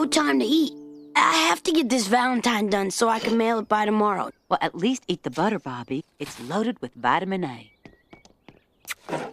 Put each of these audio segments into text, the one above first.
no time to eat. I have to get this Valentine done so I can mail it by tomorrow. Well, at least eat the butter, Bobby. It's loaded with vitamin A.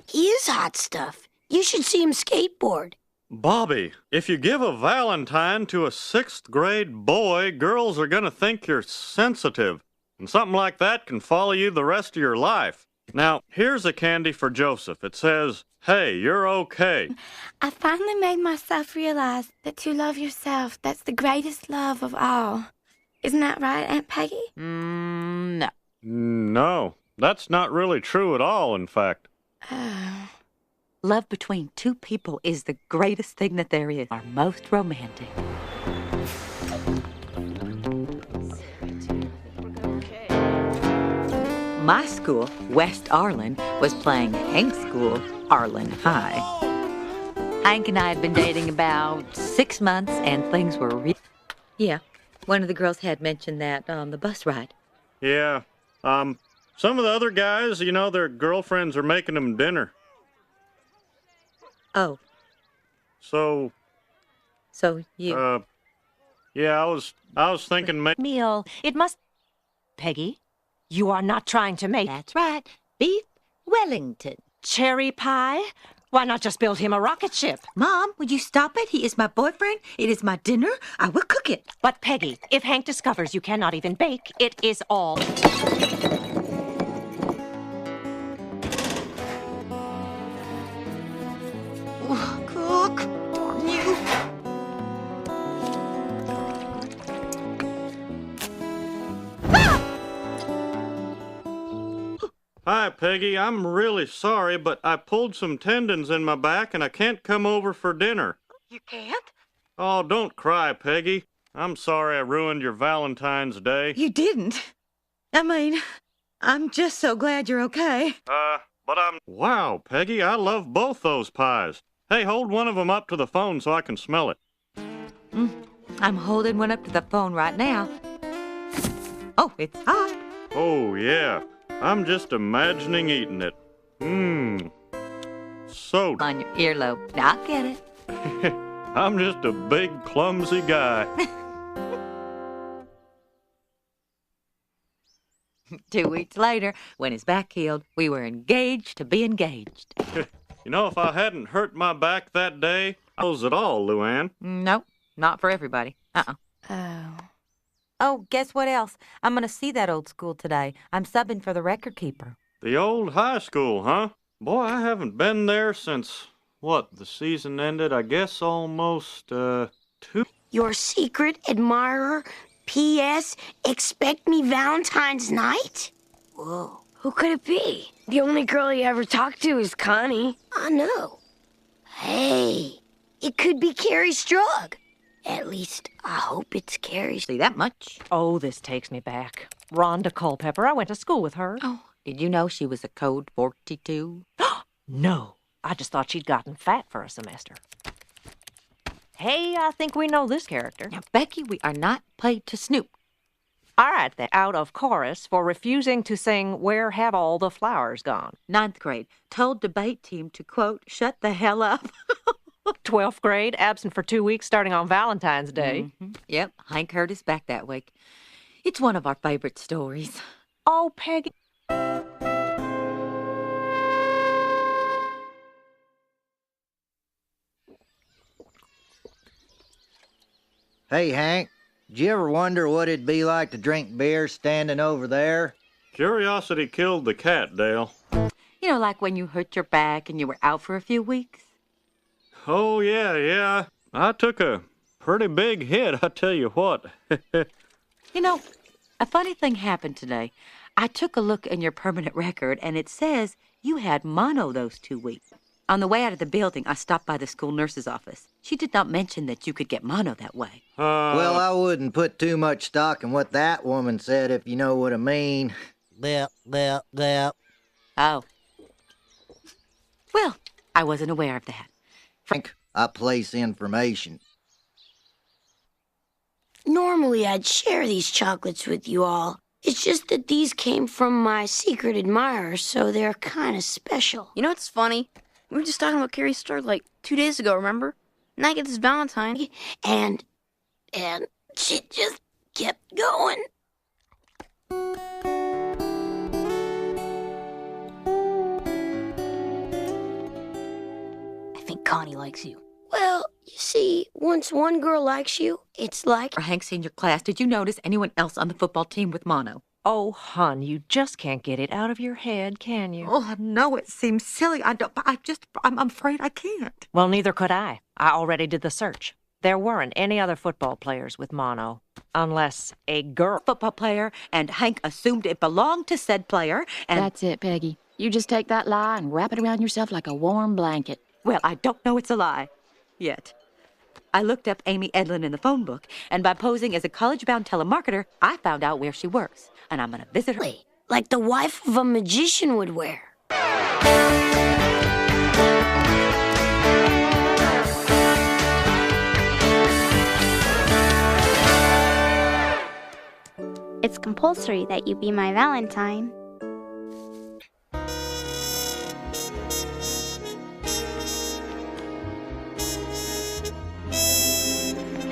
He is hot stuff. You should see him skateboard. Bobby, if you give a Valentine to a 6th grade boy, girls are going to think you're sensitive. And something like that can follow you the rest of your life. Now, here's a candy for Joseph. It says, "Hey, you're okay." I finally made myself realize that to love yourself, that's the greatest love of all. Isn't that right, Aunt Peggy? No. No, that's not really true at all, in fact. Oh. Love between two people is the greatest thing that there is. Our most romantic. My school, West Arlen, was playing Hank's school, Arlen High. Hank and I had been dating about 6 months, and things were Yeah, one of the girls had mentioned that on the bus ride. Yeah, some of the other guys, their girlfriends are making them dinner. Oh. So you... yeah, I was thinking meal. It must... Peggy, you are not trying to make... That's right. Beef Wellington. Cherry pie? Why not just build him a rocket ship? Mom, would you stop it? He is my boyfriend. It is my dinner. I will cook it. But Peggy, if Hank discovers you cannot even bake, it is all... Cook. Darn you. Hi, Peggy. I'm really sorry, but I pulled some tendons in my back and I can't come over for dinner. You can't? Oh, don't cry, Peggy. I'm sorry I ruined your Valentine's Day. You didn't. I mean, I'm just so glad you're okay. Wow, Peggy, I love both those pies. Hey, hold one of them up to the phone so I can smell it. I'm holding one up to the phone right now. Oh, it's hot. Oh, yeah. I'm just imagining eating it. So... On your earlobe. Now, I'll get it. I'm just a big, clumsy guy. 2 weeks later, when his back healed, we were engaged to be engaged. If I hadn't hurt my back that day, I was at all, Luann. Nope, not for everybody. Oh. Oh, guess what else? I'm going to see that old school today. I'm subbing for the record keeper. The old high school, huh? Boy, I haven't been there since, the season ended, I guess almost, 2... Your secret admirer? P.S. Expect me Valentine's night? Whoa. Who could it be? The only girl he ever talked to is Connie. I know. Hey, it could be Carrie Strug. At least, I hope it's Carrie. See that much? Oh, this takes me back. Rhonda Culpepper. I went to school with her. Oh, did you know she was a code 42? No. I just thought she'd gotten fat for a semester. Hey, I think we know this character. Now, Becky, we are not paid to snoop. All right, then. Out of chorus for refusing to sing Where Have All the Flowers Gone? 9th grade. Told debate team to, quote, shut the hell up. 12th grade, absent for 2 weeks starting on Valentine's Day. Yep, Hank hurt his back that week. It's one of our favorite stories. Oh, Peggy. Hey, Hank, did you ever wonder what it'd be like to drink beer standing over there? Curiosity killed the cat, Dale. Like when you hurt your back and you were out for a few weeks? Oh, yeah. I took a pretty big hit, I tell you what. A funny thing happened today. I took a look in your permanent record, and it says you had mono those 2 weeks. On the way out of the building, I stopped by the school nurse's office. She did not mention that you could get mono that way. Well, I wouldn't put too much stock in what that woman said, if you know what I mean. Oh. Well, I wasn't aware of that. Frank, I place information. Normally, I'd share these chocolates with you all. It's just that these came from my secret admirer, so they're kind of special. You know what's funny? We were just talking about Carrie Strug like 2 days ago, remember? And I get this Valentine. And and she just kept going. I think Connie likes you. Well, you see, once one girl likes you, it's like... For Hank's senior class, did you notice anyone else on the football team with mono? Oh, hon, you just can't get it out of your head, can you? Oh, no, it seems silly. I'm afraid I can't. Well, neither could I. I already did the search. There weren't any other football players with mono, unless a girl Football player, and Hank assumed it belonged to said player, and... That's it, Peggy. You just take that lie and wrap it around yourself like a warm blanket. Well, I don't know it's a lie. Yet. I looked up Amy Edlin in the phone book, and by posing as a college-bound telemarketer, I found out where she works, and I'm going to visit her. Like the wife of a magician would wear. It's compulsory that you be my Valentine.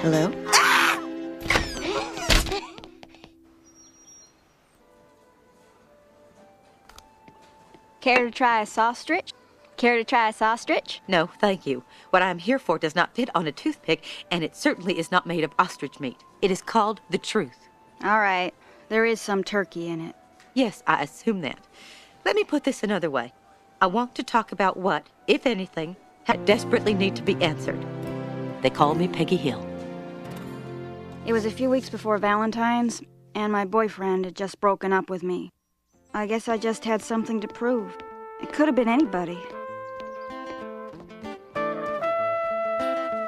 Hello? Care to try a sausage? Care to try a sausage? No, thank you. What I am here for does not fit on a toothpick, and it certainly is not made of ostrich meat. It is called the truth. All right. There is some turkey in it. Yes, I assume that. Let me put this another way. I want to talk about what, if anything, desperately need to be answered. They call me Peggy Hill. It was a few weeks before Valentine's, and my boyfriend had just broken up with me. I guess I just had something to prove. It could have been anybody.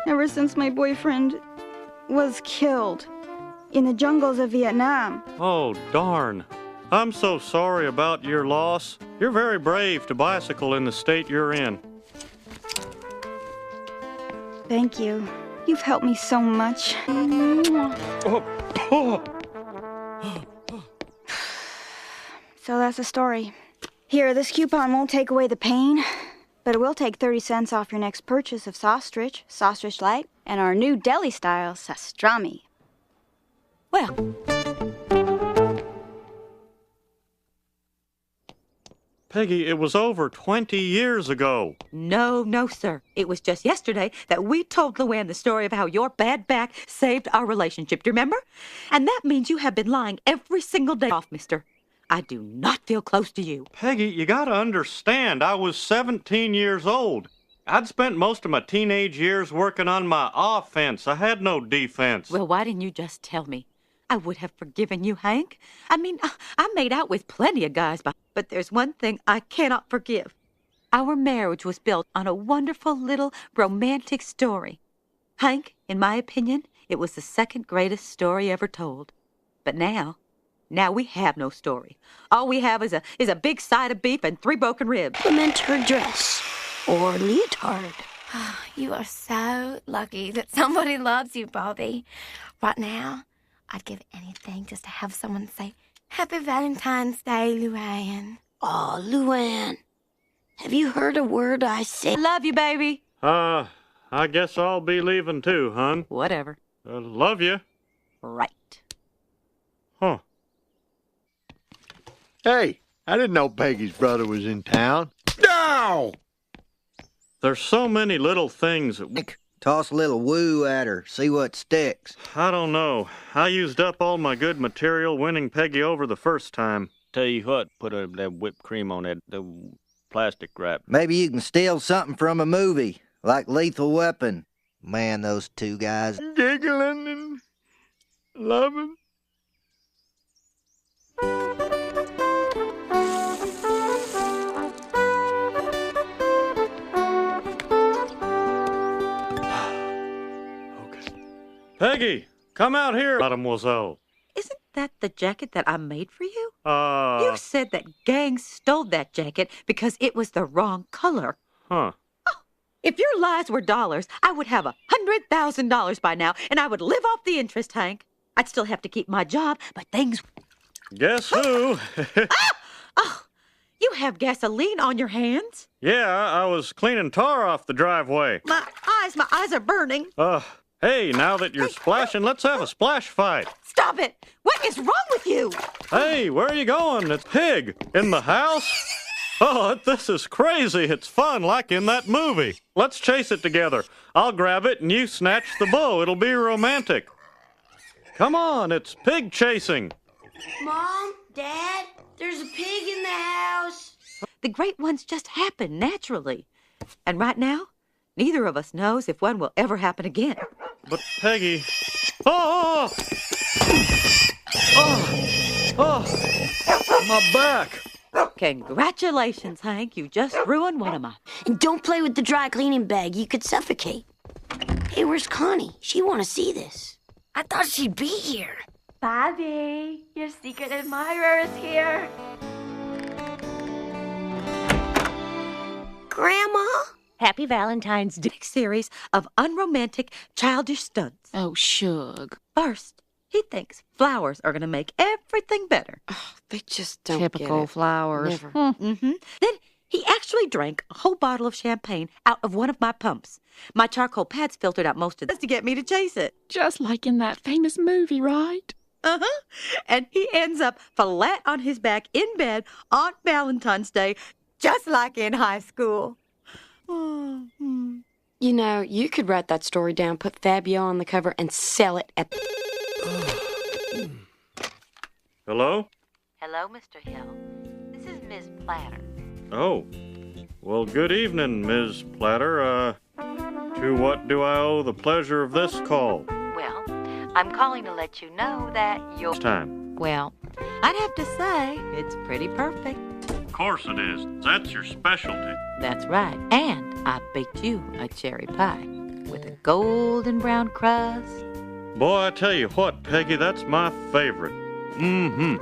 Ever since my boyfriend was killed in the jungles of Vietnam. Oh, darn. I'm so sorry about your loss. You're very brave to bicycle in the state you're in. Thank you. You've helped me so much. So that's the story. Here, this coupon won't take away the pain, but it will take 30 cents off your next purchase of sausage light, and our new deli-style pastrami. Well, Peggy, it was over 20 years ago. no, sir. It was just yesterday that we told Luann the story of how your bad back saved our relationship. Do you remember? And that means you have been lying every single day off, mister. I do not feel close to you. Peggy, you gotta understand, I was 17 years old. I'd spent most of my teenage years working on my offense. I had no defense. Well, why didn't you just tell me? I would have forgiven you, Hank. I mean, I made out with plenty of guys, but there's one thing I cannot forgive. Our marriage was built on a wonderful little romantic story. Hank, in my opinion, it was the second greatest story ever told. But now we have no story. All we have is a big side of beef and 3 broken ribs. Implement her dress or leotard. You are so lucky that somebody loves you, Bobby. Right now, I'd give anything just to have someone say, Happy Valentine's Day, Luann. Oh, Luann, have you heard a word I say? Love you, baby. I guess I'll be leaving too, hon. Whatever. Love you. Right. Huh. Hey, I didn't know Peggy's brother was in town. No! There's so many little things that... Toss a little woo at her, see what sticks. I don't know. I used up all my good material winning Peggy over the first time. Tell you what, put that whipped cream on that plastic wrap. Maybe you can steal something from a movie, like Lethal Weapon. Man, those two guys. Giggling and loving. Peggy, come out here, mademoiselle. Isn't that the jacket that I made for you? You You said that gangs stole that jacket because it was the wrong color. Huh. Oh, if your lies were dollars, I would have $100,000 by now, and I would live off the interest, Hank. I'd still have to keep my job, but things... Guess who? Oh, you have gasoline on your hands? Yeah, I was cleaning tar off the driveway. My eyes are burning. Hey, now that you're splashing, let's have a splash fight. Stop it! What is wrong with you? Hey, where are you going? It's Pig. In the house? Oh, this is crazy. It's fun, like in that movie. Let's chase it together. I'll grab it and you snatch the bow. It'll be romantic. Come on, it's pig chasing. Mom, Dad, there's a pig in the house. The great ones just happen naturally. And right now, neither of us knows if one will ever happen again. But Peggy... Oh! My back. Congratulations, Hank. You just ruined one of my... And don't play with the dry cleaning bag. You could suffocate. Hey, where's Connie? She want to see this. I thought she'd be here. Bobby, your secret admirer is here. Grandma? Happy Valentine's Day series of unromantic, childish stunts. Oh, Shug. First, he thinks flowers are going to make everything better. Oh, they just don't Typical get it. flowers. Never. Mm-hmm. Then he actually drank a whole bottle of champagne out of one of my pumps. My charcoal pads filtered out most of this to get me to chase it. Just like in that famous movie, right? Uh-huh. And he ends up flat on his back in bed on Valentine's Day, just like in high school. You know, you could write that story down, put Fabio on the cover, and sell it at... Hello? Hello, Mr. Hill. This is Miss Platter. Oh. Well, good evening, Ms. Platter. To what do I owe the pleasure of this call? Well, I'm calling to let you know that you're... Time. Well, I'd have to say it's pretty perfect. Of course it is. That's your specialty. That's right. And I baked you a cherry pie with a golden brown crust. Boy, I tell you what, Peggy, that's my favorite. Mm-hmm.